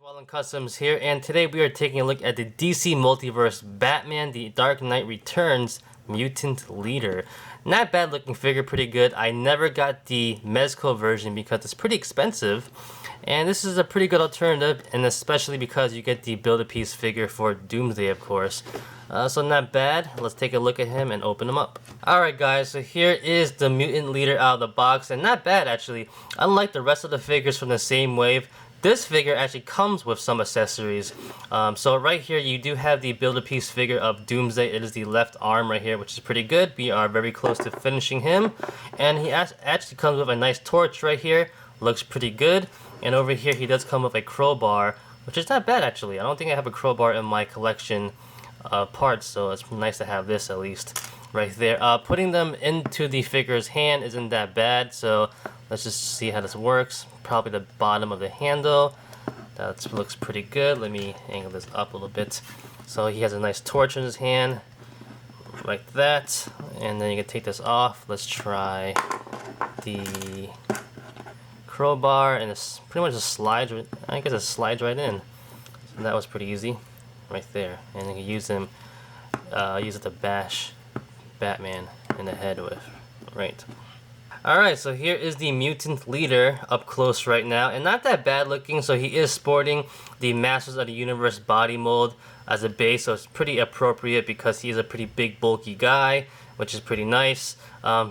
Wallen Customs here, and today we are taking a look at the DC Multiverse Batman, the Dark Knight Returns Mutant Leader. Not bad looking figure, pretty good. I never got the Mezco version because it's pretty expensive, and this is a pretty good alternative, and especially because you get the Build-A-Piece figure for Doomsday, of course. So not bad. Let's take a look at him and open him up. Alright guys, so here is the Mutant Leader out of the box, and not bad actually. Unlike the rest of the figures from the same wave, this figure actually comes with some accessories. So right here you do have the Build-A-Piece figure of Doomsday. It is the left arm right here, which is pretty good. We are very close to finishing him. And he actually comes with a nice torch right here. Looks pretty good. And over here he does come with a crowbar, which is not bad actually. I don't think I have a crowbar in my collection parts, so it's nice to have this at least right there. Putting them into the figure's hand isn't that bad, so let's just see how this works. Probably the bottom of the handle. That looks pretty good. Let me angle this up a little bit. So he has a nice torch in his hand, like that. And then you can take this off. Let's try the crowbar, and it's pretty much just slides. I guess it slides right in. So that was pretty easy, right there. And you can use him, use it to bash Batman in the head with, right? Alright, so here is the Mutant Leader up close right now, and not that bad looking. So he is sporting the Masters of the Universe body mold as a base, so it's pretty appropriate because he is a pretty big bulky guy, which is pretty nice.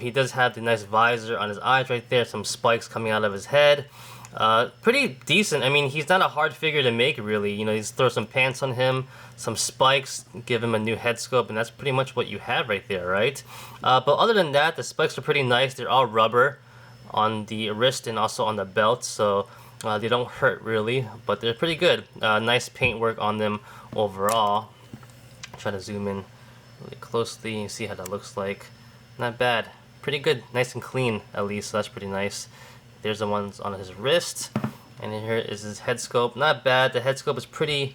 He does have the nice visor on his eyes right there, some spikes coming out of his head. Pretty decent. I mean, he's not a hard figure to make really. You know, you just throw some pants on him, some spikes, give him a new head sculpt, and that's pretty much what you have right there, right? But other than that, the spikes are pretty nice. They're all rubber on the wrist and also on the belt, so they don't hurt really, but they're pretty good. Nice paintwork on them overall. Try to zoom in really closely and see how that looks like. Not bad. Pretty good. Nice and clean at least, so that's pretty nice. There's the ones on his wrist, and here is his head sculpt. Not bad. The head sculpt is pretty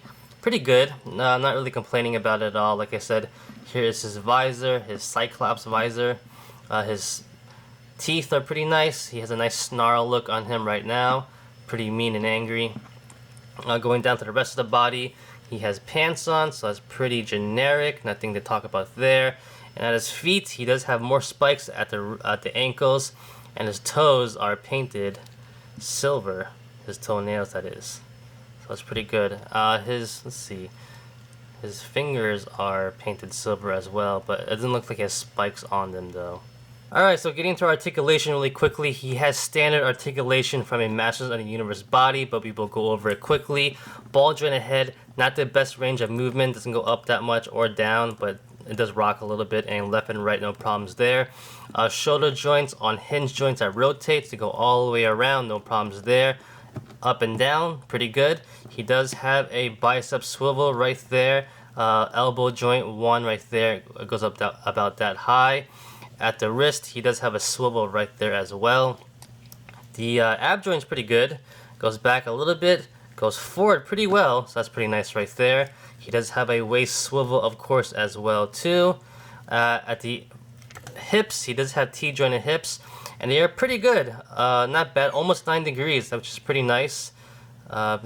good. I'm not really complaining about it at all. Like I said, here is his visor, his Cyclops visor. His teeth are pretty nice. He has a nice snarl look on him right now. Pretty mean and angry. Going down to the rest of the body, he has pants on, so that's pretty generic. Nothing to talk about there. And at his feet, he does have more spikes at the ankles. And his toes are painted silver. His toenails, that is. So that's pretty good. Let's see. His fingers are painted silver as well, but it doesn't look like he has spikes on them though. Alright, so getting to articulation really quickly. He has standard articulation from a Masters of the Universe body, but we will go over it quickly. Ball jointed head, not the best range of movement. Doesn't go up that much or down, but it does rock a little bit, and left and right, no problems there. Shoulder joints on hinge joints that rotate to go all the way around, no problems there. Up and down, pretty good. He does have a bicep swivel right there. Elbow joint one right there, it goes up about that high. At the wrist, he does have a swivel right there as well. The ab joint's pretty good. Goes back a little bit, goes forward pretty well, so that's pretty nice right there. He does have a waist swivel, of course, as well too. At the hips, he does have T-jointed hips, and they are pretty good. Not bad, almost 9 degrees, which is pretty nice.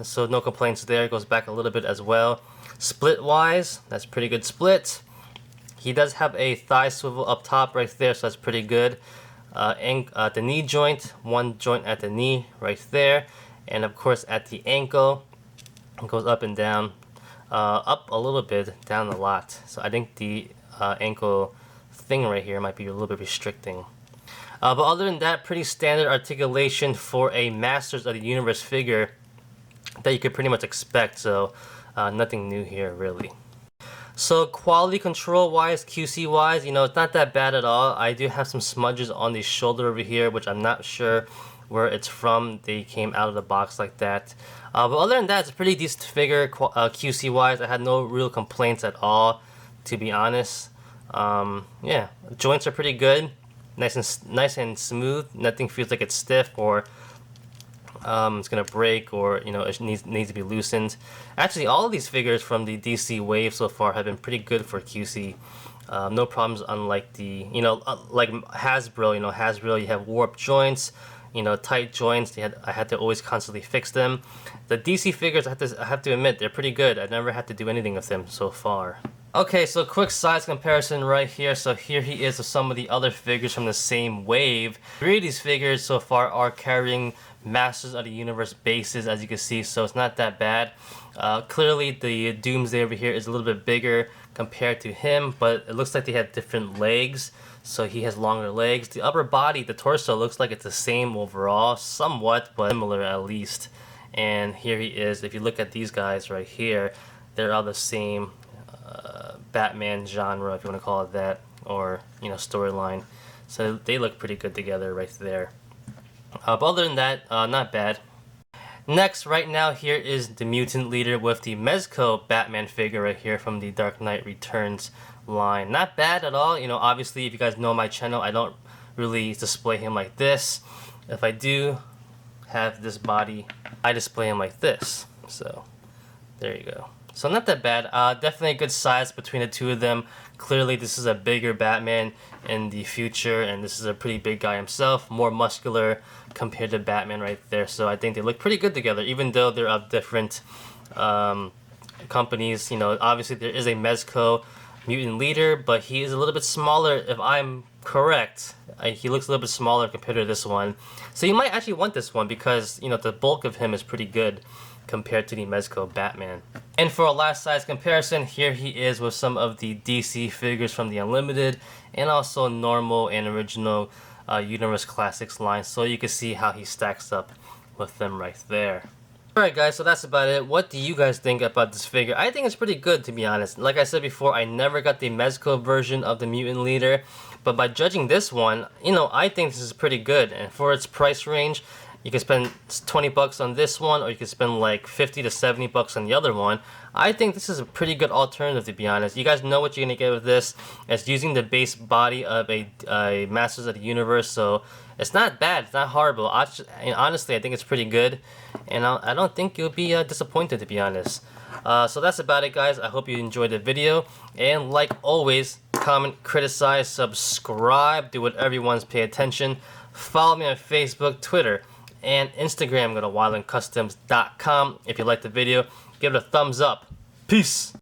So no complaints there. It goes back a little bit as well. Split-wise, that's pretty good split. He does have a thigh swivel up top right there, so that's pretty good. The knee joint, one joint at the knee right there, and of course at the ankle, it goes up and down. Up a little bit, down a lot. So I think the ankle thing right here might be a little bit restricting. But other than that, pretty standard articulation for a Masters of the Universe figure that you could pretty much expect. So nothing new here really. So quality control wise, QC wise, you know, it's not that bad at all. I do have some smudges on the shoulder over here, which I'm not sure where it's from. They came out of the box like that. But other than that, it's a pretty decent figure QC wise. I had no real complaints at all, to be honest. Yeah, joints are pretty good, nice and smooth. Nothing feels like it's stiff or it's gonna break, or you know, it needs to be loosened. Actually, all of these figures from the DC wave so far have been pretty good for QC. No problems, unlike the like Hasbro. You know, Hasbro, you have warped joints. you know, tight joints. I had to always constantly fix them. The DC figures, I have to admit, they're pretty good. I never had to do anything with them so far. Okay, so quick size comparison right here. So here he is with some of the other figures from the same wave. 3 of these figures so far are carrying Masters of the Universe bases, as you can see, so it's not that bad. Clearly the Doomsday over here is a little bit bigger compared to him, but it looks like they have different legs. So he has longer legs. The upper body, the torso, looks like it's the same overall, somewhat, but similar at least. And here he is. If you look at these guys right here, they're all the same Batman genre, if you want to call it that, or, you know, storyline. So they look pretty good together right there. But other than that, not bad. Next, right now, here is the Mutant Leader with the Mezco Batman figure right here from the Dark Knight Returns line. Not bad at all. You know, obviously, if you guys know my channel, I don't really display him like this. If I do have this body, I display him like this. So, there you go. So not that bad. Definitely a good size between the two of them. Clearly this is a bigger Batman in the future, and this is a pretty big guy himself, more muscular compared to Batman right there. So I think they look pretty good together, even though they're of different companies. You know, obviously there is a Mezco Mutant Leader, but he is a little bit smaller, if I'm correct. He looks a little bit smaller compared to this one. So you might actually want this one because, you know, the bulk of him is pretty good compared to the Mezco Batman. And for a last size comparison, here he is with some of the DC figures from the Unlimited and also normal and original Universe Classics line, so you can see how he stacks up with them right there. Alright guys, so that's about it. What do you guys think about this figure? I think it's pretty good, to be honest. Like I said before, I never got the Mezco version of the Mutant Leader, but by judging this one, you know, I think this is pretty good. And for its price range, you can spend 20 bucks on this one, or you can spend like 50 to 70 bucks on the other one. I think this is a pretty good alternative, to be honest. You guys know what you're gonna get with this. It's using the base body of a Masters of the Universe, so it's not bad. It's not horrible. Honestly, I think it's pretty good, and I don't think you'll be disappointed, to be honest. So that's about it, guys. I hope you enjoyed the video, and like always, comment, criticize, subscribe, do whatever you want to pay attention. Follow me on Facebook, Twitter, and Instagram. Go to wildandcustoms.com. If you liked the video, give it a thumbs up. Peace.